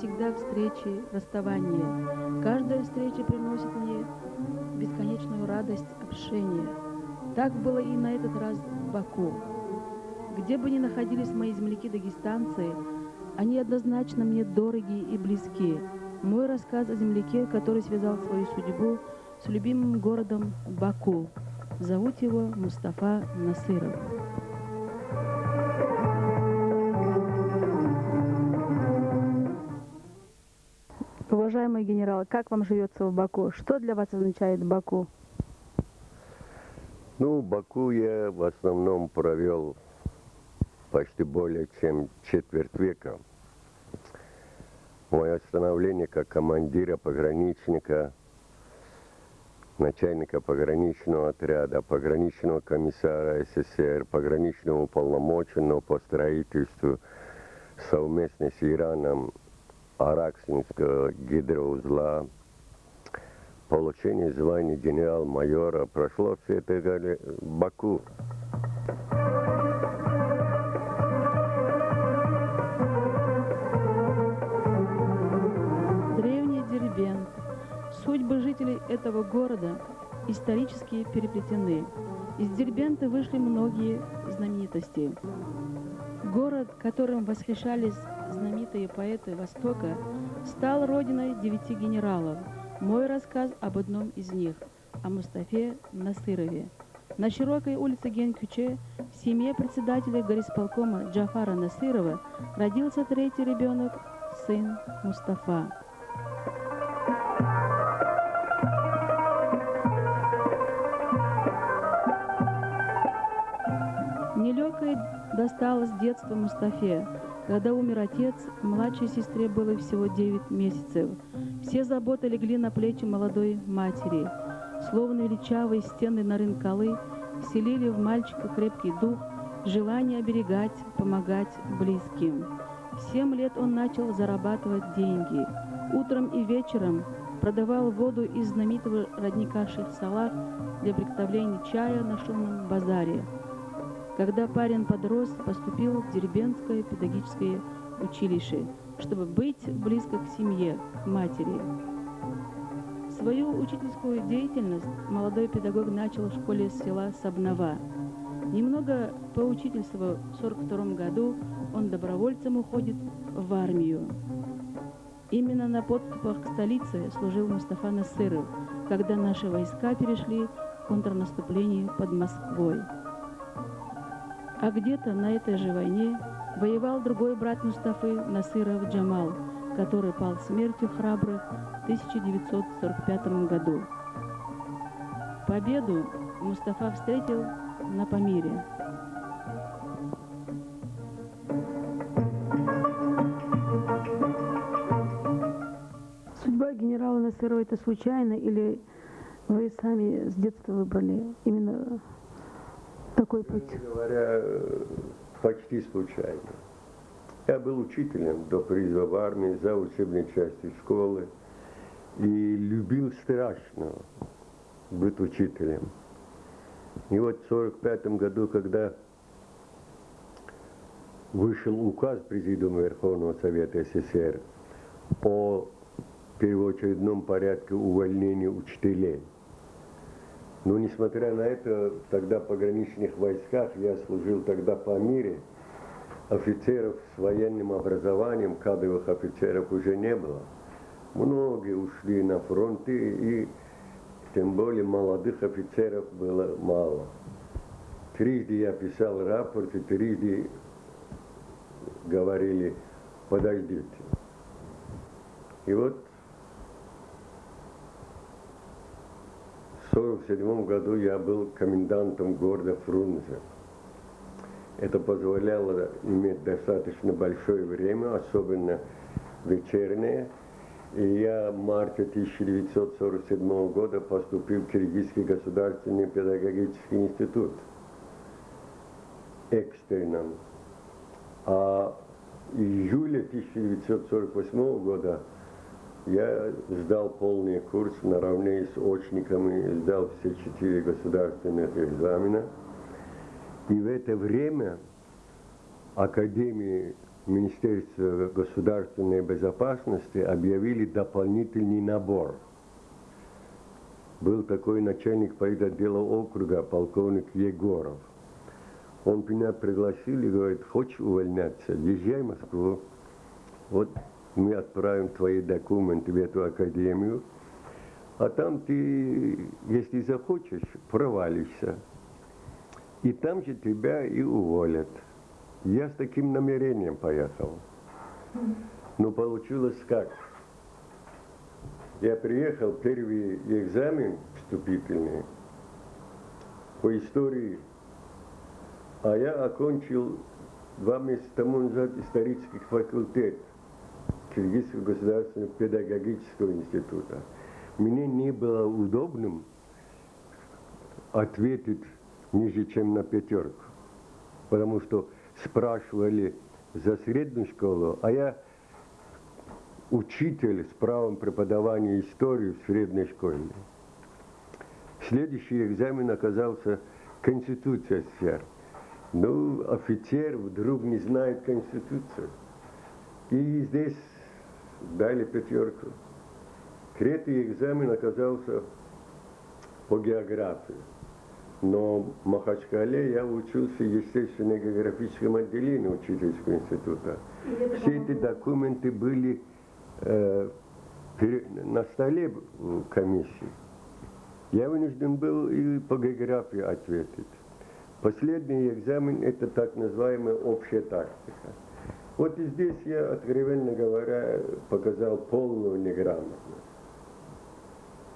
всегда встречи, расставания. Каждая встреча приносит мне бесконечную радость общения. Так было и на этот раз в Баку. Где бы ни находились мои земляки-дагестанцы, они однозначно мне дороги и близки. Мой рассказ о земляке, который связал свою судьбу с любимым городом Баку. Зовут его Мустафа Насыров. Уважаемый генерал, как вам живется в Баку? Что для вас означает Баку? Ну, в Баку я в основном провел почти более чем четверть века. Мое становление как командира пограничника, начальника пограничного отряда, пограничного комиссара СССР, пограничного уполномоченного по строительству совместно с Ираном Араксинского гидроузла, получение звания генерал-майора, прошло все это в Баку. Древний Дербент. Судьбы жителей этого города исторически переплетены. Из Дербента вышли многие знаменитости. Город, которым восхищались знаменитые поэты Востока, стал родиной 9 генералов. Мой рассказ об одном из них, о Мустафе Насырове. На широкой улице Генкюче в семье председателя горисполкома Джафара Насырова родился третий ребенок, сын Мустафа. Нелегкое досталось детство Мустафе. Когда умер отец, младшей сестре было всего 9 месяцев. Все заботы легли на плечи молодой матери. Словно величавые стены Нарынкалы вселили в мальчика крепкий дух, желание оберегать, помогать близким. В 7 лет он начал зарабатывать деньги. Утром и вечером продавал воду из знаменитого родника Шейх-Салах для приготовления чая на шумном базаре. Когда парень подрос, поступил в Дербентское педагогическое училище, чтобы быть близко к семье, к матери. Свою учительскую деятельность молодой педагог начал в школе села Сабнова. Немного поучительствовав в 1942 году, он добровольцем уходит в армию. Именно на подступах к столице служил Мустафа Насыров, когда наши войска перешли в контрнаступление под Москвой. А где-то на этой же войне воевал другой брат Мустафы, Насыров Джамал, который пал смертью храбрых в 1945 году. Победу Мустафа встретил на Памире. Судьба генерала Насырова — это случайно или вы сами с детства выбрали именно такой путь? Честно говоря, почти случайно. Я был учителем до призыва в армии, за учебной частью школы, и любил страшно быть учителем. И вот в 1945 году, когда вышел указ Президиума Верховного Совета СССР о первоочередном порядке увольнения учителей, но несмотря на это, тогда в пограничных войсках, я служил тогда по мире, офицеров с военным образованием, кадровых офицеров уже не было. Многие ушли на фронты, и тем более молодых офицеров было мало. Трижды я писал рапорт, и трижды говорили: подождите. И вот в 1947 году я был комендантом города Фрунзе. Это позволяло иметь достаточно большое время, особенно вечернее. И я в марте 1947 года поступил в Киргизский государственный педагогический институт экстерном. А в июле 1948 года я сдал полный курс наравне с очниками, сдал все 4 государственных экзамена. И в это время Академии Министерства государственной безопасности объявили дополнительный набор. Был такой начальник политотдела округа, полковник Егоров. Он меня пригласил и говорит: хочешь увольняться, езжай в Москву. Вот мы отправим твои документы в эту академию, а там ты, если захочешь, провалишься. И там же тебя и уволят. Я с таким намерением поехал. Но получилось как? Я приехал, первый экзамен вступительный по истории, а я окончил 2 месяца тому назад исторический факультет Киргизского государственного педагогического института. Мне не было удобным ответить ниже, чем на 5, потому что спрашивали за среднюю школу, а я учитель с правом преподавания истории в средней школе. Следующий экзамен оказался Конституция СССР. Ну, офицер вдруг не знает Конституцию. И здесь дали 5. Третий экзамен оказался по географии. Но в Махачкале я учился в естественно-географическом отделении учительского института. Все эти документы были на столе комиссии. Я вынужден был и по географии ответить. Последний экзамен – это так называемая общая тактика. Вот и здесь я, откровенно говоря, показал полную неграмотность.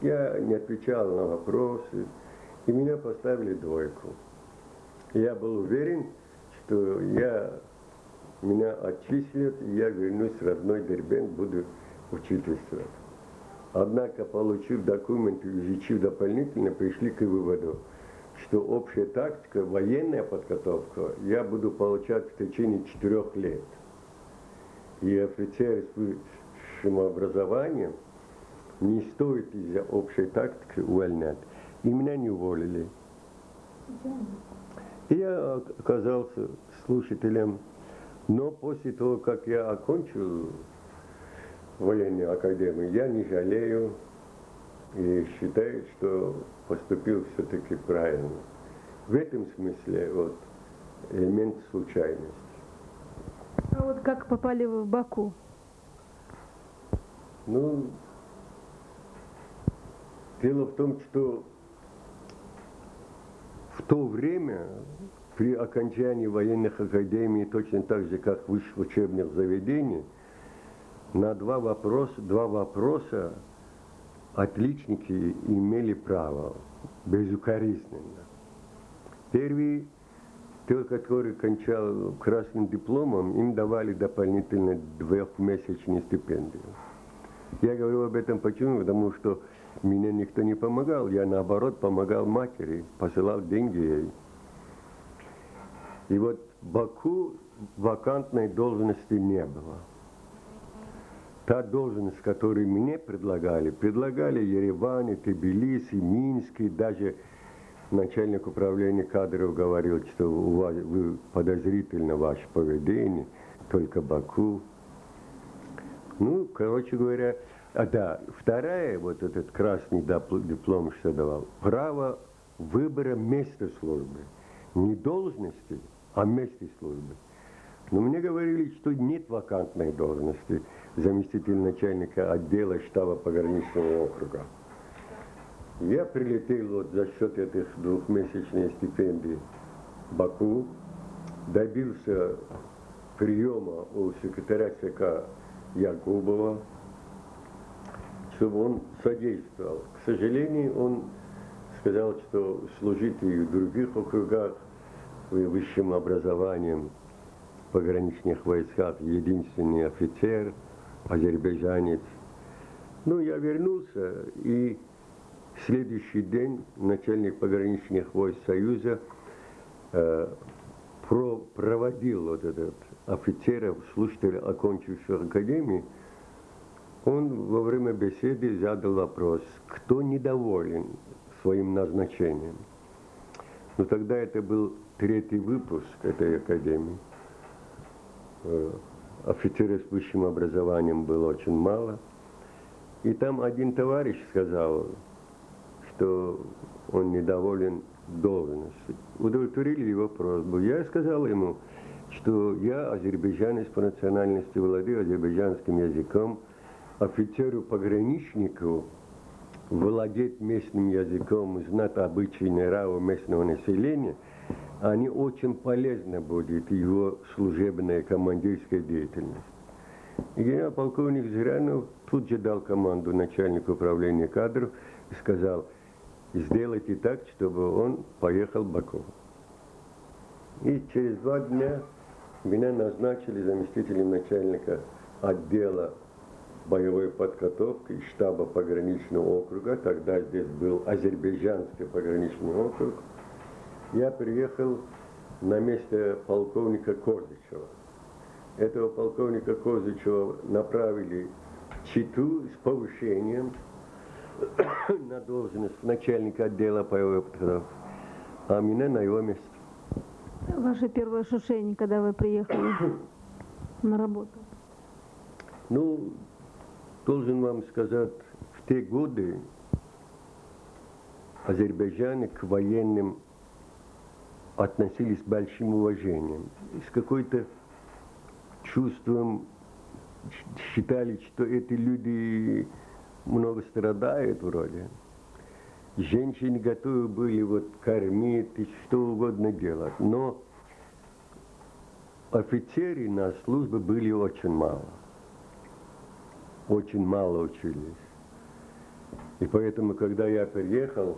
Я не отвечал на вопросы, и меня поставили 2. Я был уверен, что меня отчислят, и я вернусь в родной Дербент, буду учительствовать. Однако, получив документы, изучив дополнительно, пришли к выводу, что общая тактика, военная подготовка я буду получать в течение 4 лет. И офицер с высшим образованием не стоит из-за общей тактики увольнять. И меня не уволили. И я оказался слушателем. Но после того, как я окончил военную академию, я не жалею и считаю, что поступил все-таки правильно. В этом смысле вот элемент случайности. А вот как попали вы в Баку? Ну, дело в том, что в то время при окончании военных академий, точно так же, как высших учебных заведений, на 2 вопроса отличники имели право безукоризненно. Первый, тот, который кончал красным дипломом, им давали дополнительно 2-месячную стипендию. Я говорю об этом почему? Потому что мне никто не помогал. Я, наоборот, помогал матери, посылал деньги ей. И вот в Баку вакантной должности не было. Та должность, которую мне предлагали Ереван, Тбилиси, Минск, даже начальник управления кадров говорил, что вы подозрительно ваше поведение, только Баку. Ну, короче говоря, да, вторая, вот этот красный диплом, что давал, право выбора места службы. Не должности, а места службы. Но мне говорили, что нет вакантной должности заместитель начальника отдела штаба пограничного округа. Я прилетел вот за счет этих 2-месячной стипендии в Баку, добился приема у секретаря ЦК Якубова, чтобы он содействовал. К сожалению, он сказал, что служить и в других округах высшим образованием в пограничных войсках единственный офицер, азербайджанец. Ну, я вернулся, и в следующий день начальник пограничных войск Союза проводил вот этот офицеров, слушателей, окончивших академию. Он во время беседы задал вопрос, кто недоволен своим назначением. Но тогда это был 3-й выпуск этой академии. офицеров с высшим образованием было очень мало. И там один товарищ сказал, что он недоволен должностью. Удовлетворили его просьбу. Я сказал ему, что я азербайджанец по национальности, владею азербайджанским языком, офицеру-пограничнику владеть местным языком, знать обычаи и нравы местного населения, они очень полезны будет его служебная командирская деятельность. И генерал-полковник Зырянов тут же дал команду начальнику управления кадров и сказал, сделайте так, чтобы он поехал в Баку. И через 2 дня меня назначили заместителем начальника отдела боевой подготовки штаба пограничного округа. Тогда здесь был азербайджанский пограничный округ. Я приехал на место полковника Козычева. Этого полковника Козычева направили в Читу с повышением на должность начальника отдела боевой подготовки, а меня на его месте. Ваше первое ощущение, когда вы приехали на работу? Ну, должен вам сказать, в те годы азербайджане к военным относились с большим уважением, с какой-то чувством считали, что эти люди много страдают вроде. Женщины готовы были вот кормить и что угодно делать. Но офицеры на службе были очень мало. Очень мало учились. И поэтому, когда я приехал,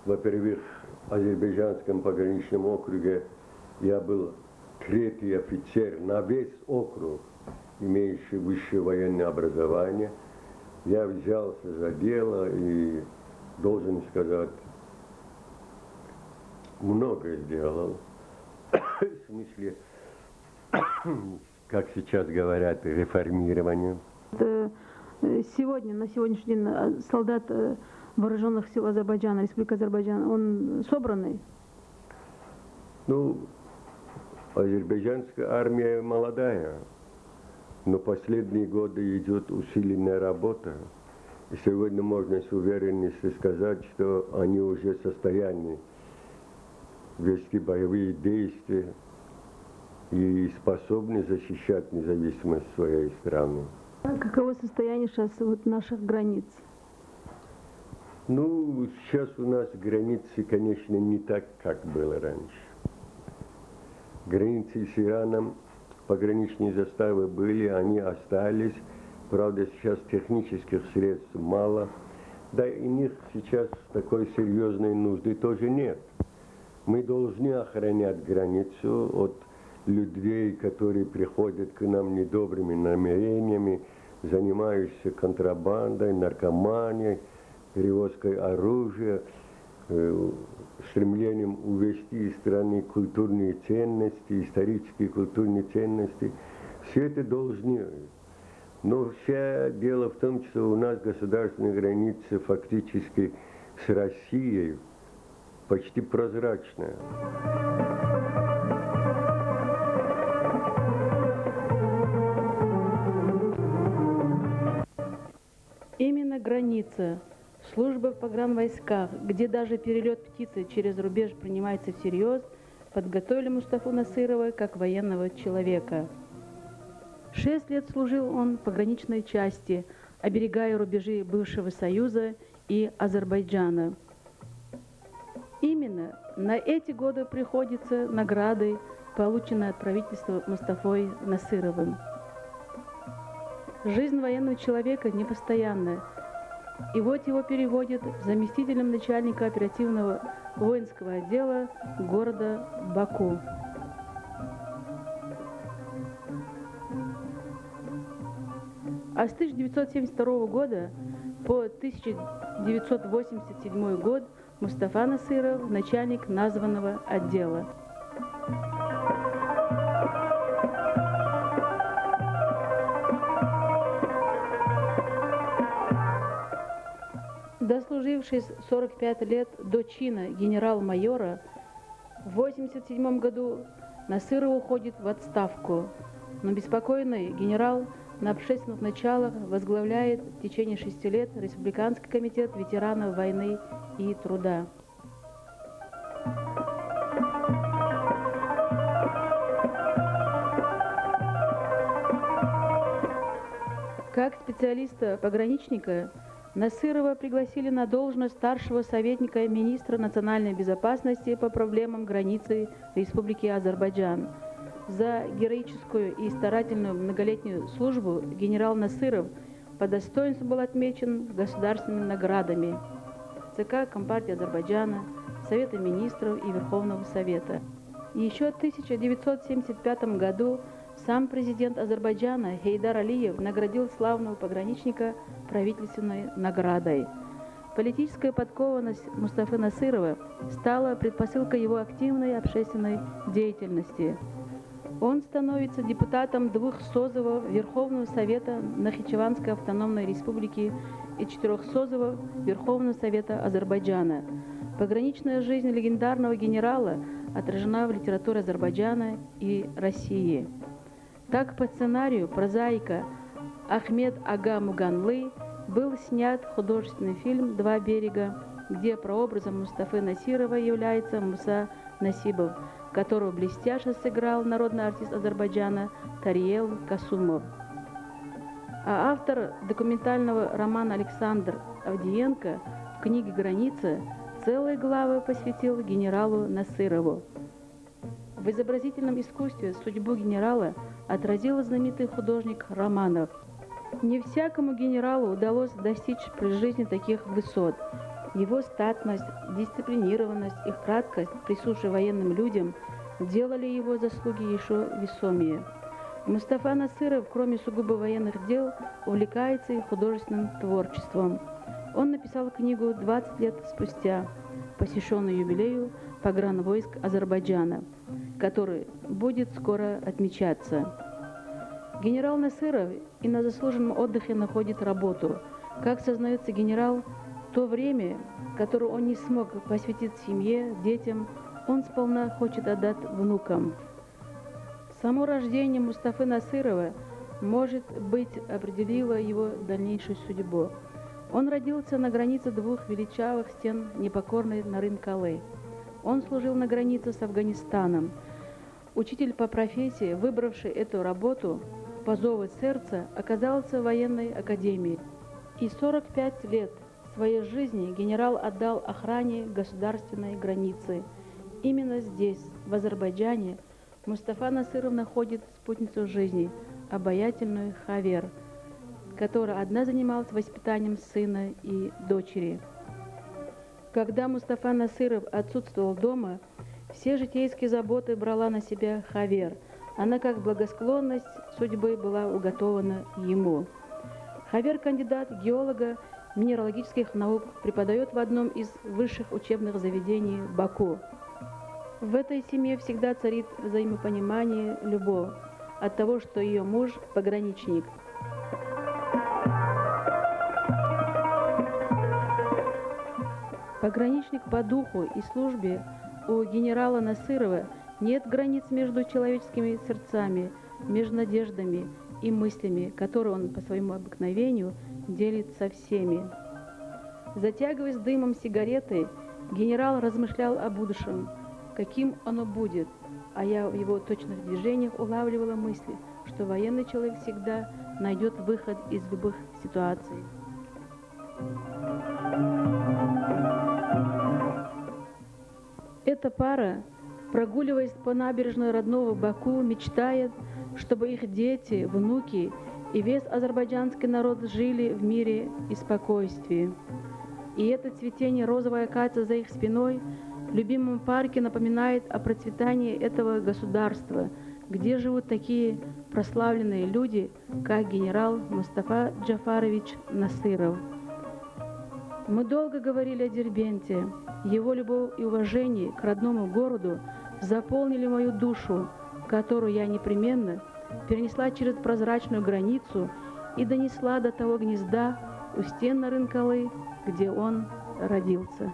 во-первых, в азербайджанском пограничном округе я был 3-й офицер на весь округ, имеющий высшее военное образование. Я взялся за дело и, должен сказать, много сделал. В смысле, как сейчас говорят, реформирование. Сегодня, на сегодняшний день солдат вооруженных сил Азербайджана, Республика Азербайджан, он собранный? Ну, азербайджанская армия молодая, но последние годы идет усиленная работа. И сегодня можно с уверенностью сказать, что они уже в состоянии вести боевые действия и способны защищать независимость своей страны. А каково состояние сейчас вот наших границ? Ну, сейчас у нас границы, конечно, не так, как было раньше. Границы с Ираном, пограничные заставы были, они остались. Правда, сейчас технических средств мало. Да и них сейчас такой серьезной нужды тоже нет. Мы должны охранять границу от людей, которые приходят к нам недобрыми намерениями, занимающихся контрабандой, наркоманией, перевозкой оружия, стремлением увести из страны культурные ценности, исторические культурные ценности. Все это должны. Но все дело в том, что у нас государственная граница фактически с Россией почти прозрачная. Именно граница, служба в погранвойсках, где даже перелет птицы через рубеж принимается всерьез, подготовили Мустафу Насырова как военного человека. 6 лет служил он в пограничной части, оберегая рубежи бывшего Союза и Азербайджана. Именно на эти годы приходятся награды, полученные от правительства Мустафой Насыровым. Жизнь военного человека непостоянная, и вот его переводят заместителем начальника оперативного воинского отдела города Баку. А с 1972 года по 1987 год Мустафа Насыров начальник названного отдела. Дослужившись 45 лет до чина генерал-майора, в 1987 году Насыров уходит в отставку. но беспокойный генерал на общественных началах возглавляет в течение 6 лет Республиканский комитет ветеранов войны и труда. Как специалиста-пограничника Насырова пригласили на должность старшего советника министра национальной безопасности по проблемам границы Республики Азербайджан. За героическую и старательную многолетнюю службу генерал Насыров по достоинству был отмечен государственными наградами ЦК Компартии Азербайджана, Совета министров и Верховного Совета. Еще в 1975 году сам президент Азербайджана Гейдар Алиев наградил славного пограничника правительственной наградой. Политическая подкованность Мустафы Насырова стала предпосылкой его активной общественной деятельности. Он становится депутатом 2 созывов Верховного Совета Нахичеванской автономной республики и 4 созывов Верховного Совета Азербайджана. Пограничная жизнь легендарного генерала отражена в литературе Азербайджана и России. Так, по сценарию прозаика Ахмед Ага Муганлы был снят художественный фильм «Два берега», где прообразом Мустафы Насырова является Муса Насибов, которого блестяще сыграл народный артист Азербайджана Тариел Касумов. А автор документального романа Александр Авдиенко в книге «Граница» целые главы посвятил генералу Насырову. В изобразительном искусстве судьбу генерала отразил знаменитый художник Романов. Не всякому генералу удалось достичь при жизни таких высот. Его статность, дисциплинированность и краткость, присущие военным людям, делали его заслуги еще весомее. Мустафа Насыров, кроме сугубо военных дел, увлекается и художественным творчеством. Он написал книгу 20 лет спустя, посвященную юбилею погранвойск Азербайджана, который будет скоро отмечаться. Генерал Насыров и на заслуженном отдыхе находит работу. Как сознается генерал, то время, которое он не смог посвятить семье, детям, он сполна хочет отдать внукам. Само рождение Мустафы Насырова, может быть, определило его дальнейшую судьбу. Он родился на границе 2 величавых стен непокорной Нарын-Калы. Он служил на границе с Афганистаном. Учитель по профессии, выбравший эту работу по зову сердца, оказался в военной академии. И 45 лет своей жизни генерал отдал охране государственной границы. Именно здесь, в Азербайджане, Мустафа Насыров находит спутницу жизни, обаятельную Хавер, которая одна занималась воспитанием сына и дочери. Когда Мустафа Насыров отсутствовал дома, все житейские заботы брала на себя Хавер. Она, как благосклонность судьбы, была уготована ему. Хавер, кандидат геолога минералогических наук, преподает в одном из высших учебных заведений Баку. В этой семье всегда царит взаимопонимание, любовь от того, что ее муж – пограничник. Пограничник по духу и службе у генерала Насырова нет границ между человеческими сердцами, между надеждами и мыслями, которые он по своему обыкновению делит со всеми. Затягиваясь дымом сигареты, генерал размышлял о будущем, каким оно будет, а я в его точных движениях улавливала мысли, что военный человек всегда найдет выход из любых ситуаций. Эта пара, прогуливаясь по набережной родного Баку, мечтает, чтобы их дети, внуки и весь азербайджанский народ жили в мире и спокойствии. И это цветение розовой акации за их спиной в любимом парке напоминает о процветании этого государства, где живут такие прославленные люди, как генерал Мустафа Джафарович Насыров. Мы долго говорили о Дербенте. Его любовь и уважение к родному городу заполнили мою душу, которую я непременно перенесла через прозрачную границу и донесла до того гнезда у стен Нарын-Калы, где он родился.